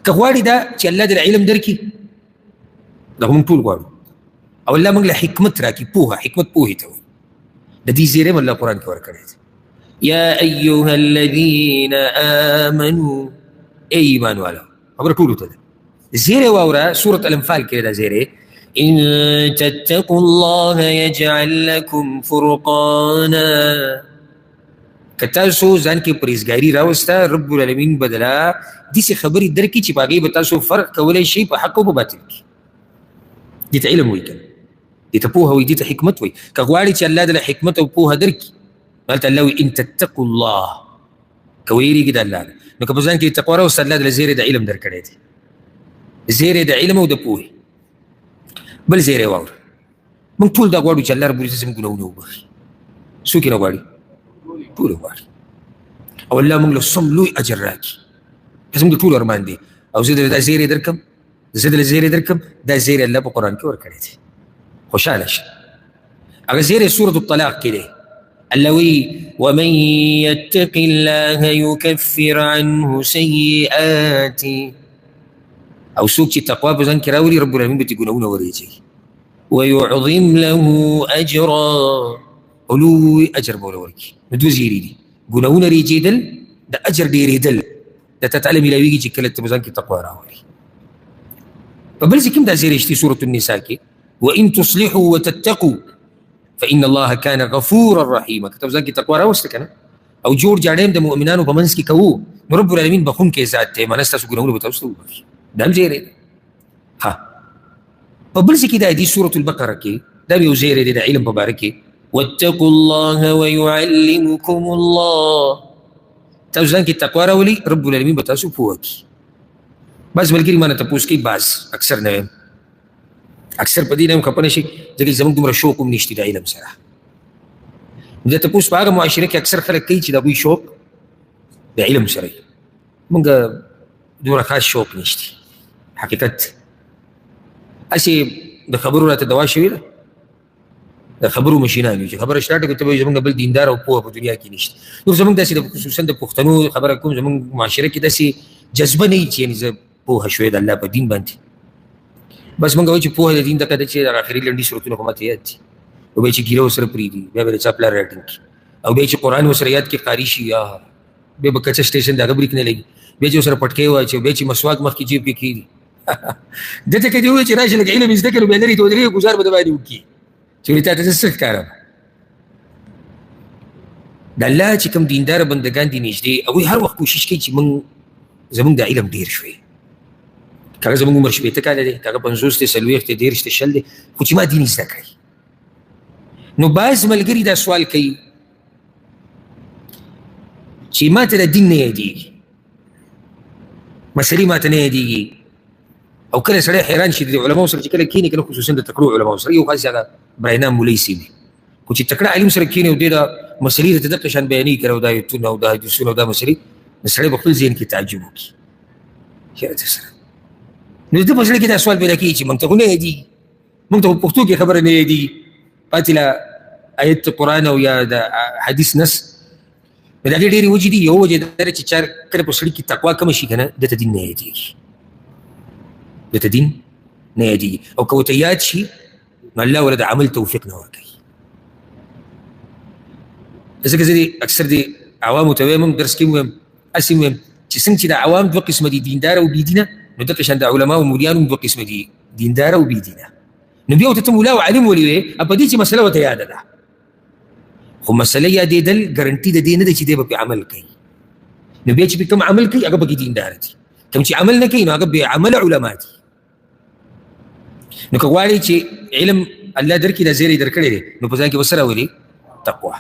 که غواړي دا چې الله دې علم درکړي دا موږ ټول غواړو او الله موږ له حکمت راکړي پوهه حکمت پوهې ته وایي د دې زیری الله قرآن کې ورکړی دی یا ایها الذین آمنوا ای ایمان والا خبره ټولو ته ده زیری واوره سورة الانفال کې دا زیری ان تتقوا الله يجعل لكم فرقانا که تاسو ځان کې پرهیزګاري راوسته رب العالمین بدلا داسې خبرې درکړي چې په هغې به تاسو فرق کولی شئ په حق او په باطل کې دې ته علم وایي که دې ته پوهه وایي دې ته حکمت وایي که غواړي چې الله دله حکمت او پوهه درکړي هلته الله وایي ان تتقوا الله که ویرېږي د الله نه نو که په ځان کې تقوا راوسته الله دله زیری د علم درکړی دی زیری د علم او د پوهې بل زیری واوره موږ ټول دا غواړو چې الله رب العزت زموږ ګناهونه وبخي څوک یې نه غواړي ټول غواړي او الله موږ له سم لوی اجر راکړي زموږ د ټولو ارمان دی او زه دا زیری درکم زه دله زیری درکم دا زیری الله په قرآن کې ورکړی دی خوشحاله شه هغه زیری سورة الطلاق کې دی الله وایي ومن یتق الله یکفر عنه سیئاته او څوک چې تقوا په ځان کې راولي رب العالمین به ترې ګناهونه ورېږي ویعظم له اجرا او لوی اجر به ورله ورکړي نو دوه زیري دي ګناهونه ریجېدل د اجر ډېرېدل درته تعالی میلاویږي چې کله ته په ځان کې تقوا راولي په بل ځای کې هم دا زیری شته سورة النساء کې وان تصلحوا وتتقوا فان الله كان غفورا رحیما که ته په ځان کې تقوا راوسته که نه او جوړ جاړی د مؤمنانو په منځ کې کوو نو رب العالمین بخونکی ذات دی معنی ستاسو ګناهونه به تاسو ته وبخي دا هم زیری دی ها په بل ځای کې دا دی سورة البقره کې دا یو زیری دی د علم په باره کې واتقوا الله ويعلمكم الله تاسو ځان کې تقوا راولي رب العالمین به تاسو پوه کړي بعض ملګري مانه تپوس کوي بعض اکثر نه یم اکثر په دې نه هم خفه نه شي ځکه زموږ دومره شوق هم نشته د علم سره د تپوس په هغه معاشره کې اکثر خلک کوي چې د هغوی شوق د علم سره وي موږ دومره خاص شوق نشته حقیقت هسې د خبرو راته دوا شوې ده د خبرو مشینان یو چې خبره سټارټ کړو ته به زموږ بل دیندار او پوهه په دنیا کې نشته نور زموږ داسې خصوصا د پښتنو خبره کوم زموږ معاشره کې داسې جذبه نه وي چې یعنې زه پوهه شوې د الله په دین باندې بس موږ وایو چې پوهه د دین دغه ده چې هغه اخري لنډي صورتونه خو ماته یاد دي او بیا چې ګیره ورسره پرېږدي بیا به د چا پلار راټینګ کړي او بیا چې قرآن ورسره یاد کړي قاري شي یا بیا به کچه سټیشن د هغه بریک نه لګي بیا چې ورسره پټکۍ واچوي بیا چې مسواک مخکې جیب کې کښېږدي دلته که دې ووایي چې راشه لږ علم زده کړه نو بیا لرې ته ودرېږه ګزار به د باندې وکړي چې ولې تا ته زه څه ښکارم د الله چې کوم دینداره بندګان دي نږدې هغوی هر وخت کوشش کوي چې زموږ د علم ډېر شوی که هغه زموږ عمر 80 کاله دی که هغه 50 دی 40 دی 30 دی 60 دی خو چې ما دین زده کړی نو بعض ملګري دا سوال کوي چې ما ته د دین نه یادېږي مسلې ما ته نه یادېږي او کله سړی حیران شي د علماو سره چې کله کښېني که نه خصوصا د تکړو علماو سره یو خاص هغه براینا مولوي صاحب دی خو چې تکړه عالم سره کښېني او دې دا مسلې درته دغه شان بیانوي که او دا ایتونه او دا حدیثونه او دا مسلې نو سړی به خپل ذهن کې تعجب وکړي چېرې ته سره نو د ده په زړه کې دا سوال پیدا کېږي چې موږ ته خو نه یادېږي موږ ته په پښتو کې خبره نه یادېږي پاتې له آیت قرآن او یا د حدیث نس نو د هغې ډېرې وجې دي یو وجه دا ده چې چا کله په سړي کې تقوا کمه شي که نه ده ته دین نه یادېږي ده ته دین نه یادېږي او که ورته یاد شي نو الله ورله د عمل توفیق نه ورکوي ځکه زه اکثر د عوامو ته وایم هم درس کې وایم هسې وایم چې څنګه چې د عوام دوه قسمه دي دینداره او بېدینه نو دغه شان د علماو مولیانو هم دوه قسمه دي دینداره او بېدینه نو بیا ورته ته مولا او عالم ولې وې په دې چې مسله ورته یاده ده خو مسله یادېدل ګرنټي د دې نه ده چې دی به پرې عمل کوي نو بیا چې کوم عمل کوي هغه پکې دیندار دي کوم چې عمل نه کوي نو هغه بې عمله علما دي نو که غواړې چې علم الله درکړي دا زیری درکړی دی نو په ځان کې به څه راولي تقوا